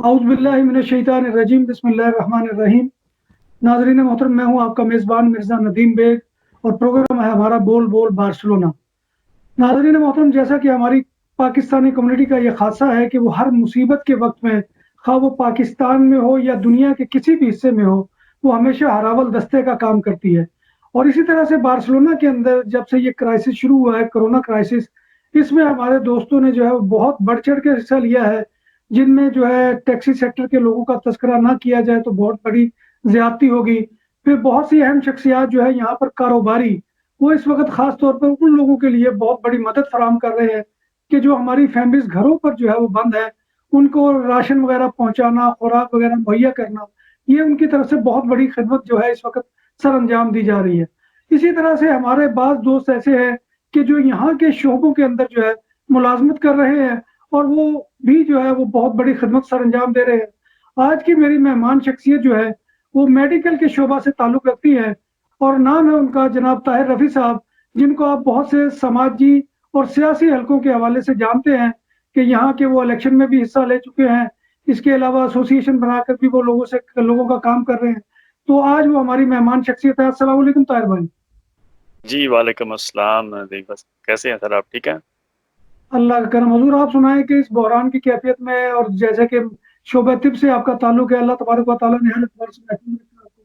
औज़ुबिल्लाहि बिस्मिल्लाहिर्रहमानिर्रहीम। नाज़रीन मोहतरम, मैं हूँ आपका मेज़बान मिर्ज़ा नदीम बेग और प्रोग्राम है हमारा बोल बोल बार्सिलोना। नाज़रीन मोहतरम, जैसा कि हमारी पाकिस्तानी कम्युनिटी का ये ख़ासा है कि वो हर मुसीबत के वक़्त में, ख़्वाह वो पाकिस्तान में हो या दुनिया के किसी भी हिस्से में हो, वो हमेशा हरावल दस्ते का काम करती है। और इसी तरह से बार्सिलोना के अंदर जब से ये क्राइसिस शुरू हुआ है, कोरोना क्राइसिस, इसमें हमारे दोस्तों ने जो है वो बहुत बढ़-चढ़ के हिस्सा लिया है, जिनमें जो है टैक्सी सेक्टर के लोगों का तज़किरा ना किया जाए तो बहुत बड़ी ज़्यादती होगी। फिर बहुत सी अहम शख्सियात जो है यहाँ पर कारोबारी, वो इस वक़्त ख़ास तौर पर उन लोगों के लिए बहुत बड़ी मदद फ़राहम कर रहे हैं कि जो हमारी फैमिलीज़ घरों पर जो है वो बंद है, उनको राशन वग़ैरह पहुँचाना, खुराक वग़ैरह मुहैया करना, ये उनकी तरफ से बहुत बड़ी खिदमत जो है इस वक़्त सरअंजाम दी जा रही है। इसी तरह से हमारे बाज़ दोस्त ऐसे हैं कि जो यहाँ के शोबों के अंदर जो है मुलाज़मत कर रहे हैं और वो भी जो है वो बहुत बड़ी खिदमत सरअंजाम दे रहे हैं। आज की मेरी मेहमान शख्सियत जो है, वो मेडिकल के शोबा से ताल्लुक़ रखती है और नाम है उनका जनाब ताहिर रफ़ी साहब, जिनको आप बहुत से समाजी और सियासी हलकों के हवाले से जानते हैं कि यहाँ के वो इलेक्शन में भी हिस्सा ले चुके हैं। इसके अलावा एसोसिएशन बनाकर भी वो लोगों का काम कर रहे हैं। तो आज वो हमारी मेहमान शख्सियत है। अस्सलाम वालेकुम ताहिर भाई। जी, वालेकुम अस्सलाम। जी, बस कैसे हैं सर, आप ठीक हैं? अल्लाह का करम। हुज़ूर आप सुनाएँ कि इस बहरान की कैफ़ियत में और जैसे कि शोबे तिब से आपका ताल्लुक़ है, अल्लाह तबारक व तआला ने हर एतबार से महफूज़ रखा आपको।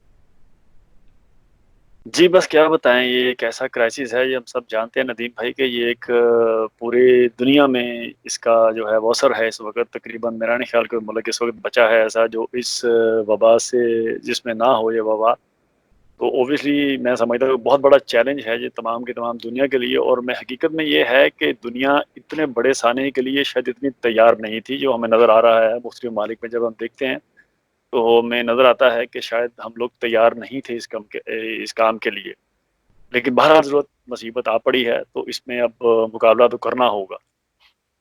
जी, बस क्या बताएँ, ये एक ऐसा क्राइसिस है, ये हम सब जानते हैं नदीम भाई कि ये एक पूरे दुनिया में इसका जो है वो असर है इस वक़्त। तकरीबन मेरा नहीं ख़्याल कोई मुल्क इस वक़्त बचा है ऐसा जो इस वबा से जिसमें ना हो ये वबा। तो ऑब्वियसली मैं समझता हूँ बहुत बड़ा चैलेंज है ये तमाम की तमाम दुनिया के लिए, और मैं हकीकत में ये है कि दुनिया इतने बड़े साने के लिए शायद इतनी तैयार नहीं थी, जो हमें नज़र आ रहा है मुख्तलिफ ममालिक में जब हम देखते हैं, तो हमें नज़र आता है कि शायद हम लोग तैयार नहीं थे इस काम के लिए। लेकिन बहरहाल ज़रूरत मुसीबत आ पड़ी है, तो इसमें अब मुकाबला तो करना होगा।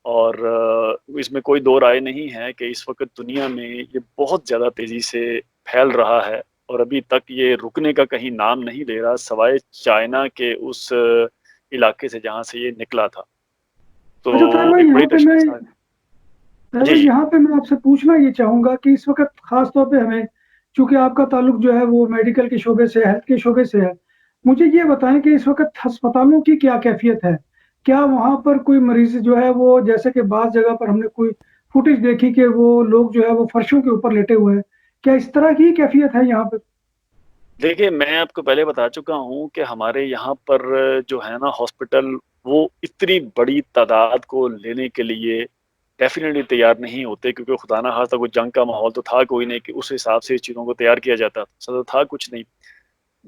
और इसमें कोई दो राय नहीं है कि इस वक़्त दुनिया में ये बहुत ज़्यादा तेज़ी से फैल रहा है और अभी तक ये रुकने का कहीं नाम नहीं ले रहा, सिवाय चाइना के उस इलाके से जहाँ से ये निकला था। अच्छा ताहिर तो भाई, एक बड़ी तशवीश। जी, जी। यहाँ पे मैं आपसे पूछना ये चाहूँगा कि इस वक़्त ख़ास तौर पे हमें, चूँकि आपका ताल्लुक जो है वो मेडिकल के शोबे से, हेल्थ के शोबे से है। मुझे ये बताएँ कि इस वक़्त अस्पतालों की क्या कैफ़ियत है? क्या वहाँ पर कोई मरीज़ जो है वो, जैसे कि बाज़ जगह पर हमने कोई फुटेज देखी कि वो लोग जो है वो फर्शों के ऊपर लेटे हुए हैं। क्या इस तरह की कैफ़ियत है यहाँ पे? देखिए, मैं आपको पहले बता चुका हूँ कि हमारे यहाँ पर जो है ना हॉस्पिटल, वो इतनी बड़ी तादाद को लेने के लिए डेफ़िनिटली तैयार नहीं होते, क्योंकि खुदा ना ख़ास्ता कोई जंग का माहौल तो था कोई नहीं कि उस हिसाब से चीज़ों को तैयार किया जाता। सो था कुछ नहीं।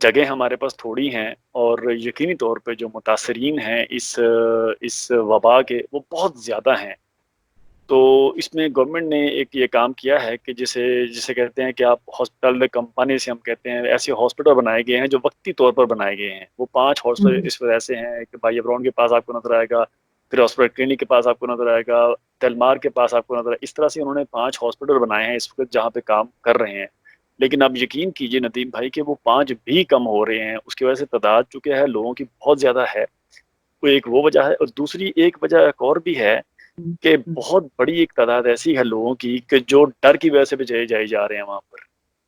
जगह हमारे पास थोड़ी हैं और यकीनी तौर पे जो मुतासरीन हैं इस वबा के, वो बहुत ज़्यादा हैं। तो इसमें गवर्नमेंट ने एक ये काम किया है कि जिसे जिसे कहते हैं कि आप हॉस्पिटल कंपनी से हम कहते हैं, ऐसे हॉस्पिटल बनाए गए हैं जो वक़्ती तौर पर बनाए गए हैं। वो 5 हॉस्पिटल हुँ। इस वजह से हैं कि भाई अब्रोन के पास आपको नज़र आएगा, फिर हॉस्पिटल क्लिनिक के पास आपको नज़र आएगा, तेलमार के पास आपको नज़र इस तरह से उन्होंने 5 हॉस्पिटल बनाए हैं इस वक़्त जहाँ पे काम कर रहे हैं। लेकिन आप यकीन कीजिए नदीम भाई कि वो 5 भी कम हो रहे हैं। उसकी वजह से तादाद चूँकि है लोगों की बहुत ज़्यादा है। तो एक वो वजह है और दूसरी एक वजह एक और भी है हुँ, कि हुँ। बहुत बड़ी एक तादाद ऐसी है लोगों की कि जो डर की वजह से बेचारे जाए जा रहे हैं वहाँ पर।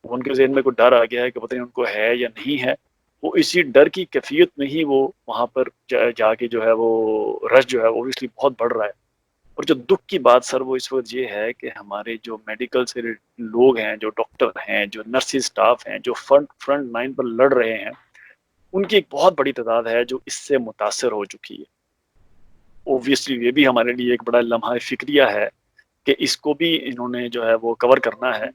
उनके ज़हन में कोई डर आ गया है कि पता नहीं उनको है या नहीं है। वो इसी डर की कैफ़ियत में ही वो वहाँ पर जाके जो है वो रश जो है ऑब्वियसली बहुत बढ़ रहा है। और जो दुःख की बात सर वो इस वक़्त ये है कि हमारे जो मेडिकल से लोग हैं, जो डॉक्टर हैं, जो नर्सिंग स्टाफ हैं, जो फ्रंट फ्रंट लाइन पर लड़ रहे हैं, उनकी एक बहुत बड़ी तादाद है जो इससे मुतासिर हो चुकी है। ऑब्वियसली ये भी हमारे लिए एक बड़ा लम्हा-ए-फ़िक्रिया है कि इसको भी इन्होंने जो है वो कवर करना है,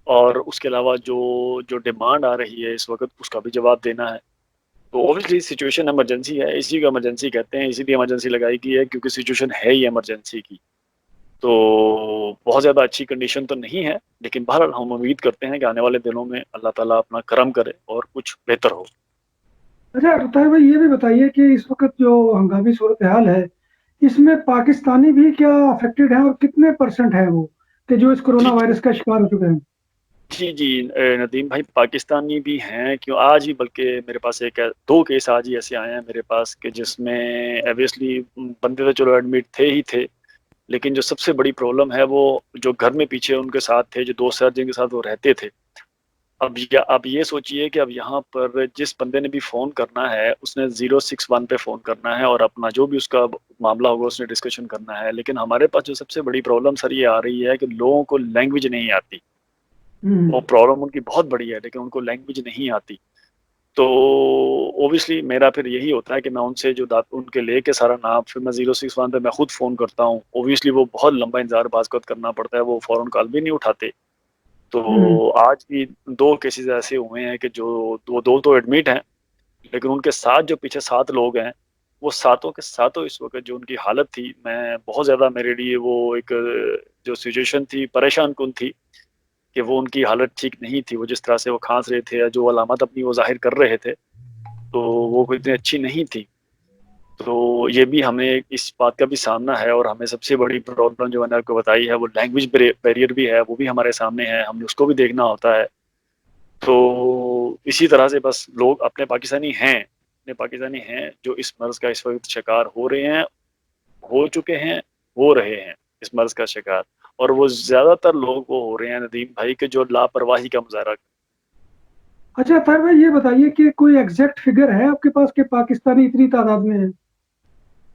और उसके अलावा जो जो डिमांड आ रही है इस वक़्त उसका भी जवाब देना है। तो ऑब्वियसली सिचुएशन इमरजेंसी है, इसी को इमरजेंसी कहते हैं, इसीलिए इमरजेंसी लगाई गई है क्योंकि सिचुएशन है ही इमरजेंसी की। तो बहुत ज़्यादा अच्छी कंडीशन तो नहीं है, लेकिन बहरहाल हम उम्मीद करते हैं कि आने वाले दिनों में अल्लाह ताला अपना करम करे और कुछ बेहतर हो। अच्छा ताहिर भाई, ये भी बताइए कि इस वक़्त जो हंगामी सूरत-ए-हाल है, इसमें पाकिस्तानी भी क्या अफ़ेक्टेड हैं और कितने परसेंट हैं वो, कि जो इस कोरोना जी, जी। वायरस का शिकार हो चुके हैं? जी, जी। नदीम भाई पाकिस्तानी भी हैं, क्यों आज ही बल्कि मेरे पास 2 केस आज ही ऐसे आए हैं मेरे पास कि जिसमें ऑब्वियसली बंदे तो चलो एडमिट थे ही थे, लेकिन जो सबसे बड़ी प्रॉब्लम है वो जो घर में पीछे उनके साथ थे, जो दोस्त यार जिनके साथ वो रहते थे, अब ये सोचिए कि अब यहाँ पर जिस बंदे ने भी फ़ोन करना है, उसने 061 पे फ़ोन करना है और अपना जो भी उसका मामला होगा उसने डिस्कशन करना है। लेकिन हमारे पास जो सबसे बड़ी प्रॉब्लम सर ये आ रही है कि लोगों को लैंग्वेज नहीं आती। वो प्रॉब्लम उनकी बहुत बड़ी है, लेकिन उनको लैंग्वेज नहीं आती। तो ऑब्वियसली मेरा फिर यही होता है कि मैं उनसे जो दा उनके लेके सारा नाम फिर मैं 061 पे मैं खुद फ़ोन करता हूँ। ऑब्वियसली वो बहुत लंबा इंतज़ार बाज़-वक़्त करना पड़ता है, वो फ़ौरन कॉल भी नहीं उठाते। तो आज भी 2 केसेज़ ऐसे हुए हैं कि जो 2 तो एडमिट हैं, लेकिन उनके साथ जो पीछे 7 लोग हैं, वो सातों के सातों इस वक़्त जो उनकी हालत थी, मैं बहुत ज़्यादा मेरे लिए वो एक जो सिचुएशन थी परेशान-कुन थी कि वो उनकी हालत ठीक नहीं थी। वो जिस तरह से वो खाँस रहे थे या जो अलामत अपनी वो ज़ाहिर कर रहे थे, तो वो कोई इतनी अच्छी नहीं थी। तो ये भी हमें इस बात का भी सामना है और हमें सबसे बड़ी प्रॉब्लम जो मैंने आपको बताई है वो लैंग्वेज बैरियर भी है, वो भी हमारे सामने है, हमें उसको भी देखना होता है। तो इसी तरह से बस लोग अपने पाकिस्तानी हैं जो इस मर्ज़ का इस वक़्त शिकार हो रहे हैं, हो चुके हैं, हो रहे हैं इस मर्ज़ का शिकार और वो ज़्यादातर लोग वो हो रहे हैं नदीम भाई के जो लापरवाही का मुज़ाहरा। अच्छा ताहिर भाई, ये बताइए कि कोई एग्जैक्ट फिगर है आपके पास कि पाकिस्तानी इतनी तादाद में है?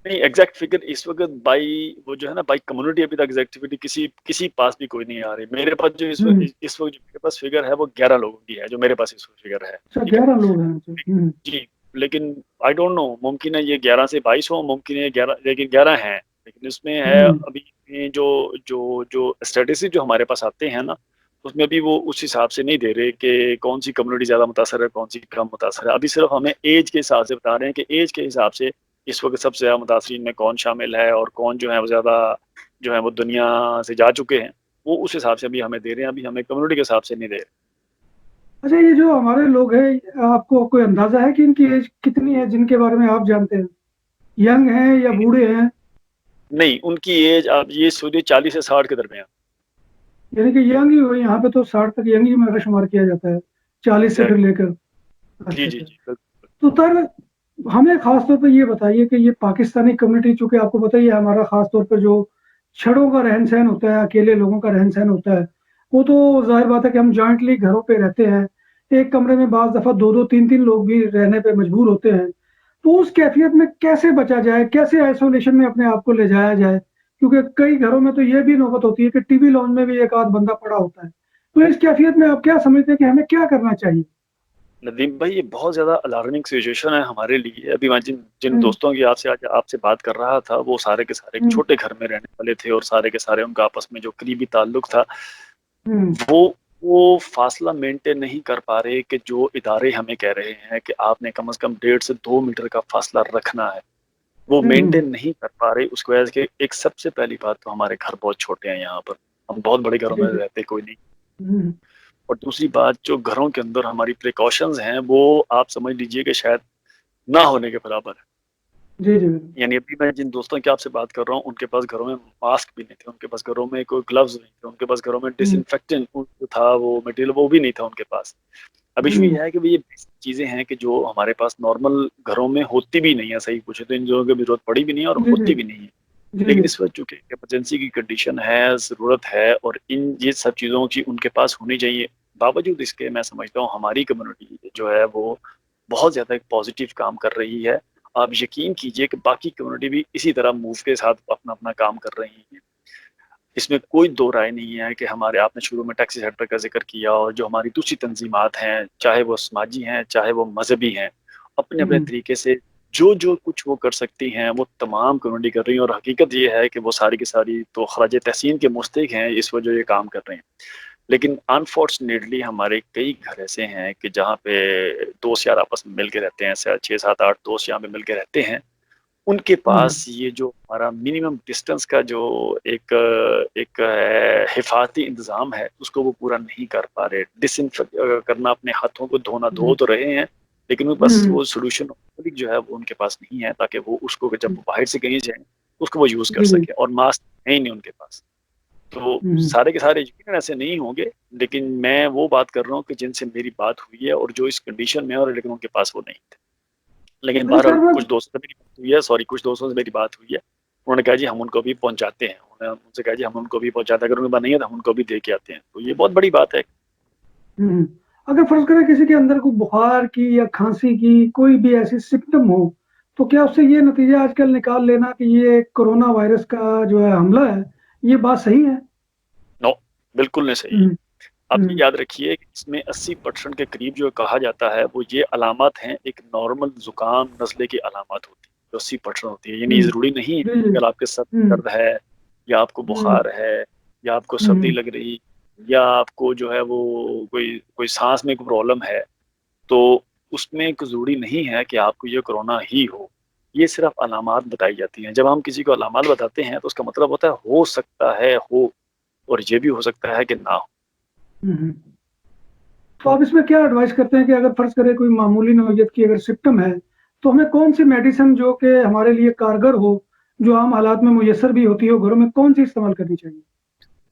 नहीं, एग्ज़ैक्ट फ़िगर इस वक़्त बाई वो जो है ना बाई कम्युनिटी अभी तक एग्ज़ैक्टिविटी किसी पास भी कोई नहीं आ रही। मेरे पास जो हम्म। इस वक़्त जो मेरे पास फ़िगर है वो 11 लोगों की है, जो मेरे पास इस वक़्त फ़िगर है, अच्छा, ठीक है? 11 लोग हैं। अच्छा। जी, लेकिन आई डोंट नो मुमकिन है ये 11 से 22 हो, मुमकिन है ये 11 लेकिन 11 हैं। लेकिन इसमें है हम्म। अभी ये जो जो जो स्टैटिस्टिक्स जो हमारे पास आते हैं ना, उसमें भी वो उस हिसाब से नहीं दे रहे कि कौन-सी कम्युनिटी ज़्यादा मुतासर है, कौन-सी कम मुतासर है। अभी सिर्फ़ हमें ऐज के हिसाब से बता रहे हैं कि ऐज के हिसाब से इस वक़्त सबसे ज़्यादा मुतासरीन में कौन शामिल है और कौन जो है वो ज़्यादा जो है वो दुनिया से जा चुके हैं। वो उस हिसाब से अभी हमें दे रहे हैं, अभी हमें कम्युनिटी के हिसाब से नहीं दे रहे। अच्छा, ये जो हमारे लोग हैं, आपको कोई अंदाजा है कि इनकी एज कितनी है जिनके बारे में आप जानते हैं? यंग हैं या बूढ़े हैं? नहीं, उनकी ऐज आप ये सोचिए 40 से 60 के दरमियान। यानी कि यंग ही हो, यहाँ पे तो 60 तक यंग ही में शुमार किया जाता है, 40 से फिर एग्ज़ैक्टली। लेकर। जी, अच्छा जी, अच्छा। जी, बिल्कुल। तो तर हमें खास तौर पे ये बताइए कि ये पाकिस्तानी कम्युनिटी, चूंकि आपको पता ही है, हमारा खास तौर पे जो छड़ों का रहन सहन होता है, अकेले लोगों का रहन सहन होता है, वो तो जाहिर बात है कि हम जॉइंटली घरों पे रहते हैं। एक कमरे में बाज दफा दो दो तीन तीन लोग भी रहने पे मजबूर होते हैं। तो उस कैफियत में कैसे बचा जाए, कैसे आइसोलेशन में अपने आप को ले जाया जाए? क्योंकि कई घरों में तो ये भी नौबत होती है कि टीवी लॉन्च में भी एक आध बंदा पड़ा होता है। तो इस कैफियत में आप क्या समझते हैं कि हमें क्या करना चाहिए? नदीम भाई ये बहुत ज़्यादा अलार्मिंग सिचुएशन है हमारे लिए। अभी मैं जिन जिन हम्म। दोस्तों की आपसे आज आपसे बात कर रहा था, वो सारे के सारे एक हम्म। छोटे घर में रहने वाले थे और सारे के सारे उनका आपस में जो करीबी ताल्लुक था, हम्म। वो वो फ़ासला मेंटेन नहीं कर पा रहे कि जो इदारे हमें कह रहे हैं कि आपने कम से कम 1.5 से 2 मीटर का फ़ासला रखना है। वो हम्म। मेंटेन नहीं कर पा रहे, उसकी वजह से एक सबसे पहली बात तो हमारे घर बहुत छोटे हैं यहाँ पर। हम बहुत बड़े घरों जी में जी। रहते कोई नहीं। हम्म। और दूसरी बात जो घरों के अंदर हमारी प्रिकॉशंस हैं, वो आप समझ लीजिए कि शायद ना होने के बराबर है। जी जी। यानी अभी मैं जिन दोस्तों की आपसे बात कर रहा हूँ, उनके पास घरों में मास्क भी नहीं थे, उनके पास घरों में कोई ग्लव्स नहीं थे, उनके पास घरों में हम्म। डिसइन्फेक्टेंट जो था वो मटेरियल वो भी नहीं था उनके पास। अब इशू हम्म। ये है कि भई ये बेसिक चीज़ें हैं कि जो हमारे पास नॉर्मल घरों में होती भी नहीं है, सही पूछे तो इन चीज़ों की ज़रूरत पड़ी भी नहीं है और जी जी। होती भी नहीं है। जी जी। लेकिन इस वक़्त चूँकि इमरजेंसी की कंडीशन है, ज़रूरत है और इन ये सब चीज़ों की उनके पास होनी चाहिए। बावजूद इसके मैं समझता हूँ हमारी कम्युनिटी जो है वो बहुत ज़्यादा एक पॉज़िटिव काम कर रही है। आप यकीन कीजिए कि बाकी कम्युनिटी भी इसी तरह मूव के साथ अपना-अपना काम कर रही हैं। इसमें कोई दो राय नहीं है कि हमारे आपने शुरू में टैक्सी सेक्टर का ज़िक्र किया और जो हमारी दूसरी तंज़ीमात हैं, चाहे वो समाजी हैं, चाहे वो मज़हबी हैं, अपने-अपने हम्म। तरीके से जो कुछ वो कर सकती हैं, वो तमाम कम्युनिटी कर रही हैं और हकीकत ये है कि वो सारी की सारी तो ख़राज तहसीन के मुस्तहिक हैं, इस वजह ये काम कर रहे हैं। लेकिन अनफॉर्चुनेटली हमारे कई घर ऐसे हैं कि जहाँ पे दोस्त यार आपस में मिल के रहते हैं, स 6, 7, 8 दोस्त जहाँ पे मिल के रहते हैं, उनके हम्म। पास ये जो हमारा मिनिमम डिस्टेंस का जो एक एक है हिफ़ाज़ती इंतज़ाम है, उसको वो पूरा नहीं कर पा रहे। करना अपने हाथों को धोना धो हम्म। तो रहे हैं, लेकिन वो बस हम्म। वो सॉल्यूशन जो है वो उनके पास नहीं है ताकि वो उसको जब वो बाहर से कहीं जाएँ, उसको वो यूज़ कर जी जी। सकें और मास्क है ही नहीं उनके पास। तो हम्म। सारे के सारे यकीनन ऐसे नहीं होंगे, लेकिन मैं वो बात कर रहा हूँ कि जिनसे मेरी बात हुई है और जो इस कंडीशन में है और लेकिन उनके पास वो नहीं थे। लेकिन अच्छा बहरहाल सर, मैं कुछ दोस्तों से मेरी बात हुई है, सॉरी कुछ दोस्तों से मेरी बात हुई है। उन्होंने कहा जी हम उनको भी पहुँचाते हैं। उन्होंने उनसे कहा जी हम उनको भी पहुँचाते हैं, अगर उनके पास नहीं है तो हम उनको भी दे के आते हैं। तो ये बहुत बड़ी बात है। हम्म। अगर फर्ज करें किसी के अंदर कोई बुखार की या खांसी की कोई भी ऐसी सिम्टम हो, तो क्या उससे ये नतीजा आजकल निकाल लेना कि ये कोरोना वायरस का जो है हमला है, ये बात सही है? नो, बिल्कुल नहीं सही है। हम्म। आप ये हम्म। याद रखिए कि इसमें 80% के करीब जो कहा जाता है वो ये अलामत हैं, एक नॉर्मल ज़ुकाम नज़ले की अलामत होती है, जो 80% होती है। यानी हम्म। ज़रूरी नहीं है जी जी। अगर आपके सर हम्म। दर्द है या आपको हम्म। बुखार है या आपको सर्दी हम्म। लग रही या आपको जो है वो कोई कोई सांस में कोई प्रॉब्लम है, तो उसमें कोई ज़रूरी नहीं है कि आपको ये कोरोना ही हो। ये सिर्फ अलामात बताई जाती हैं। जब हम किसी को अलामात बताते हैं तो उसका मतलब होता है हो सकता है हो, और ये भी हो सकता है कि ना हो। हम्म। तो आप इसमें क्या एडवाइस करते हैं कि अगर फर्ज करें कोई मामूली नौयत की अगर सिम्टम है, तो हमें कौन सी मेडिसिन जो कि हमारे लिए कारगर हो, जो आम हालात में मुयस्सर भी होती हो, घरों में कौन सी इस्तेमाल करनी चाहिए?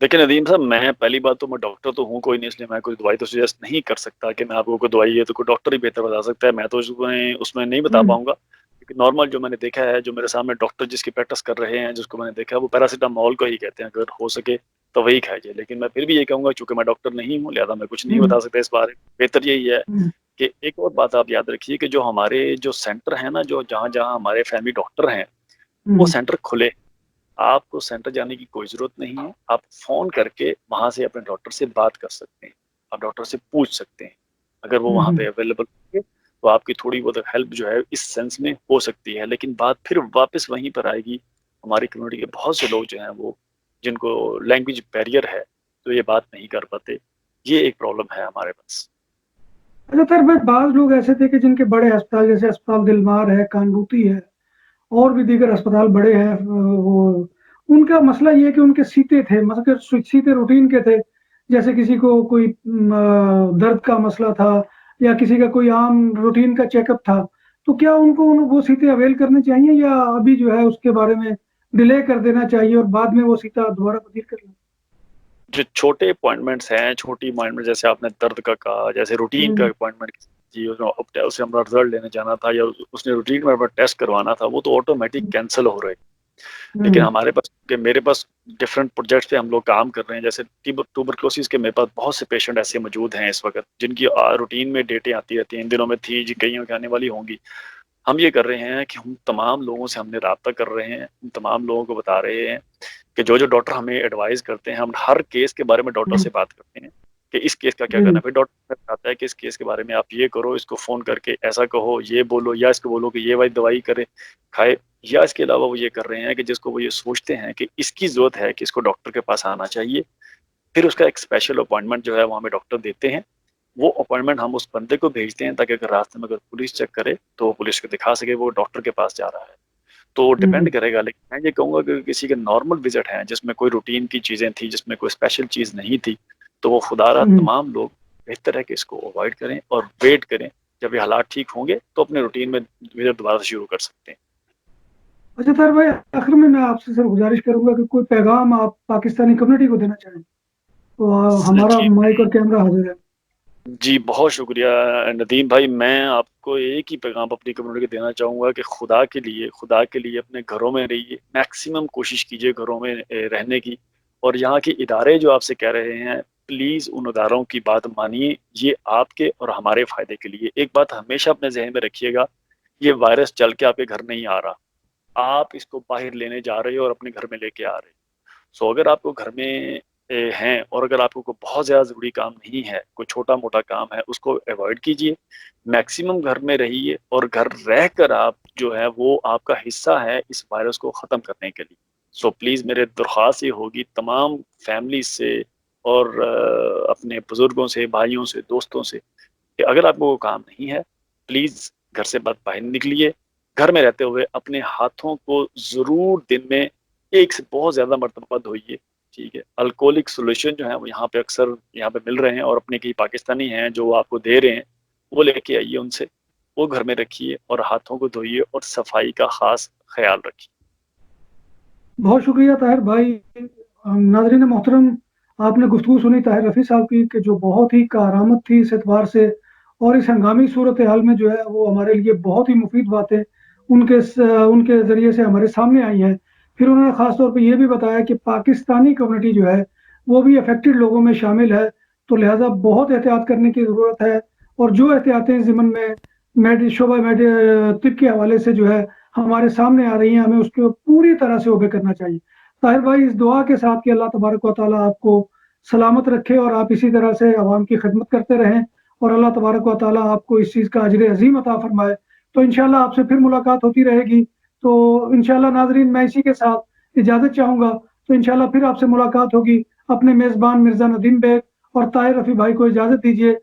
देखिए नदीम साहब, मैं पहली बात तो मैं डॉक्टर तो हूँ कोई नहीं, इसलिए मैं कोई दवाई तो सजेस्ट नहीं कर सकता कि मैं आपको कोई दवाई है तो कोई डॉक्टर ही बेहतर बता सकता है। मैं तो उसमें उसमें नहीं बता हम्म। पाऊँगा। क्योंकि नॉर्मल जो मैंने देखा है, जो मेरे सामने डॉक्टर जिसकी प्रैक्टिस कर रहे हैं, जिसको मैंने देखा है, वो पैरासिटामोल को ही कहते हैं, अगर हो सके तो वही खाइए। लेकिन मैं फिर भी ये कहूँगा, चूँकि मैं डॉक्टर नहीं हूँ, लिहाज़ा मैं कुछ नहीं हम्म। बता सकता इस बारे में। बेहतर यही है हम्म। कि एक और बात आप याद रखिए कि जो हमारे जो सेंटर हैं ना, जो जहाँ-जहाँ हमारे फैमिली डॉक्टर हैं, वो हम्म। सेंटर खुले। आपको सेंटर जाने की कोई ज़रूरत नहीं है। आप फ़ोन करके वहाँ से अपने डॉक्टर से बात कर सकते हैं। आप डॉक्टर से पूछ सकते हैं। अगर वो वहाँ हम्म। पे अवेलेबल होंगे, तो आपकी थोड़ी बहुत हेल्प जो है इस सेंस में हो सकती है। लेकिन बात फिर वापस वहीं पर आएगी, हमारी कम्युनिटी के बहुत से लोग जो हैं वो, जिनको लैंग्वेज बैरियर है, तो ये बात नहीं कर पाते। ये एक प्रॉब्लम है हमारे पास। अच्छा सर, भाई बाज लोग ऐसे थे कि जिनके बड़े अस्पताल जैसे अस्पताल दिलमार है, कानबूती है और भी दीगर अस्पताल बड़े हैं, वो उनका मसला ये है कि उनके सीते थे, मतलब सीते रूटीन के थे। जैसे किसी को कोई दर्द का मसला था या किसी का कोई आम रूटीन का चेकअप था, तो क्या उनको वो सीते अवेल करने चाहिए या अभी जो है उसके बारे में डिले कर देना चाहिए और बाद में वो सीता दोबारा तब्दील कर लें? जो छोटे अपॉइंटमेंट्स हैं, छोटी अपॉइंटमेंट, जैसे आपने दर्द का कहा, जैसे रूटीन का हम्म। अपॉइंटमेंट, जी उसे हमारा रिजल्ट लेने जाना था या उसने रूटीन में अपना टेस्ट करवाना था, वो तो ऑटोमेटिक कैंसिल हो रहे हैं। लेकिन हम्म। हमारे पास, कि मेरे पास डिफरेंट प्रोजेक्ट्स पे हम लोग काम कर रहे हैं, जैसे ट्यूबरक्लोसिस के मेरे पास बहुत से पेशेंट ऐसे मौजूद हैं इस वक्त, जिनकी रूटीन में डेटें आती रहती हैं, इन दिनों में थी जी, कईयों की आने वाली होंगी। हम ये कर रहे हैं कि हम तमाम लोगों से हमने राब्ता कर रहे हैं, हम तमाम लोगों को बता रहे हैं कि जो डॉक्टर हमें एडवाइस करते हैं, हम हर केस के बारे में डॉक्टर हम्म। से बात करते हैं कि इस केस का क्या करना जी। है। फिर डॉक्टर बताता है कि इस केस के बारे में आप ये करो, इसको फ़ोन करके ऐसा कहो, ये बोलो, या इसको बोलो कि ये वाली दवाई करे, खाए। या इसके अलावा वो ये कर रहे हैं कि जिसको वो ये सोचते हैं कि इसकी ज़रूरत है कि इसको डॉक्टर के पास आना चाहिए, फिर उसका एक स्पेशल अपॉइंटमेंट जो है वो हमें डॉक्टर देते हैं। वो अपॉइंटमेंट हम उस बंदे को भेजते हैं, ताकि अगर रास्ते में अगर पुलिस चेक करे, तो वो पुलिस को दिखा सके वो डॉक्टर के पास जा रहा है। तो हम्म। डिपेंड करेगा, लेकिन मैं ये कहूँगा कि किसी के नॉर्मल विज़िट हैं, जिसमें कोई रूटीन की चीज़ें थी, जिसमें कोई स्पेशल चीज़ नहीं थी, तो वो खुदारा हम्म। तमाम लोग बेहतर है कि इसको अवॉइड करें और वेट करें। जब ये हालात ठीक होंगे, तो अपने रूटीन में विज़िट दोबारा से शुरू कर सकते हैं। अच्छा सर भाई, आखिर में मैं आपसे सर गुजारिश करूंगा कि कोई पैगाम आप पाकिस्तानी कम्युनिटी को देना चाहें, तो हमारा जी, माइक और कैमरा हाजिर है। जी, बहुत शुक्रिया नदीम भाई। मैं आपको एक ही पैगाम अपनी कम्युनिटी को देना चाहूँगा कि खुदा के लिए अपने घरों में रहिए। मैक्सिमम कोशिश कीजिए घरों में रहने की, और यहाँ के इदारे जो आपसे कह रहे हैं, प्लीज़ उन इदारों की बात मानिए। ये आपके और हमारे फ़ायदे के लिए। एक बात हमेशा अपने ज़हन में रखिएगा, ये वायरस चल के आपके घर नहीं आ रहा। आप इसको बाहर लेने जा रहे हो और अपने घर में लेके आ रहे हो। सो अगर आपको घर में हैं, और अगर आपको कोई बहुत ज़्यादा ज़रूरी काम नहीं है, कोई छोटा-मोटा काम है, उसको अवॉइड कीजिए। मैक्सिमम घर में रहिए, और घर रहकर आप जो है वो आपका हिस्सा है इस वायरस को ख़त्म करने के लिए। सो प्लीज़ मेरे दरख्वास्त ये होगी तमाम फैमिली से और अपने बुज़ुर्गों से, भाइयों से, दोस्तों से, कि अगर आपको वो काम नहीं है, प्लीज़ घर से मत बाहर निकलिए। घर में रहते हुए अपने हाथों को ज़रूर दिन में 1 से बहुत ज़्यादा मर्तबा धोइए, ठीक है? अल्कोहलिक सॉल्यूशन जो है वो यहाँ पे अक्सर यहाँ पे मिल रहे हैं, और अपने कई पाकिस्तानी हैं जो आपको दे रहे हैं, वो लेके आइए उनसे। वो घर में रखिए और हाथों को धोइए और सफाई का ख़ास ख़्याल रखिए। बहुत शुक्रिया ताहिर भाई। नाजरीन मोहतरम, आपने गुफ्तगू सुनी ताहिर रफ़ी साहब की कि जो बहुत ही कारआमद थी इस एतबार से, और इस हंगामी सूरत हाल में जो है वो हमारे लिए बहुत ही मुफीद बातें उनके ज़रिए से हमारे सामने आई हैं। फिर उन्होंने ख़ास तौर पे ये भी बताया कि पाकिस्तानी कम्युनिटी जो है, वो भी अफ़ेक्टेड लोगों में शामिल है, तो लिहाज़ा बहुत एहतियात करने की ज़रूरत है और जो एहतियातें ज़िमन में तिब के हवाले से जो है हमारे सामने आ रही हैं, हमें उसको पूरी तरह से ओबे करना चाहिए। ताहिर भाई, इस दुआ के साथ कि अल्लाह तबारक व तआला आपको सलामत रखे और आप इसी तरह से अवाम की खिदमत करते रहें और अल्लाह तबारक व तआला आपको इस चीज़ का अजर अज़ीम अता फ़रमाए। तो इंशाअल्लाह आपसे फिर मुलाकात होती रहेगी। तो इंशाअल्लाह नाज़रीन, मैं इसी के साथ इजाज़त चाहूँगा, तो इंशाअल्लाह फिर आपसे मुलाकात होगी। अपने मेज़बान मिर्ज़ा नदीम बेग और ताहिर रफ़ी भाई को इजाज़त दीजिए।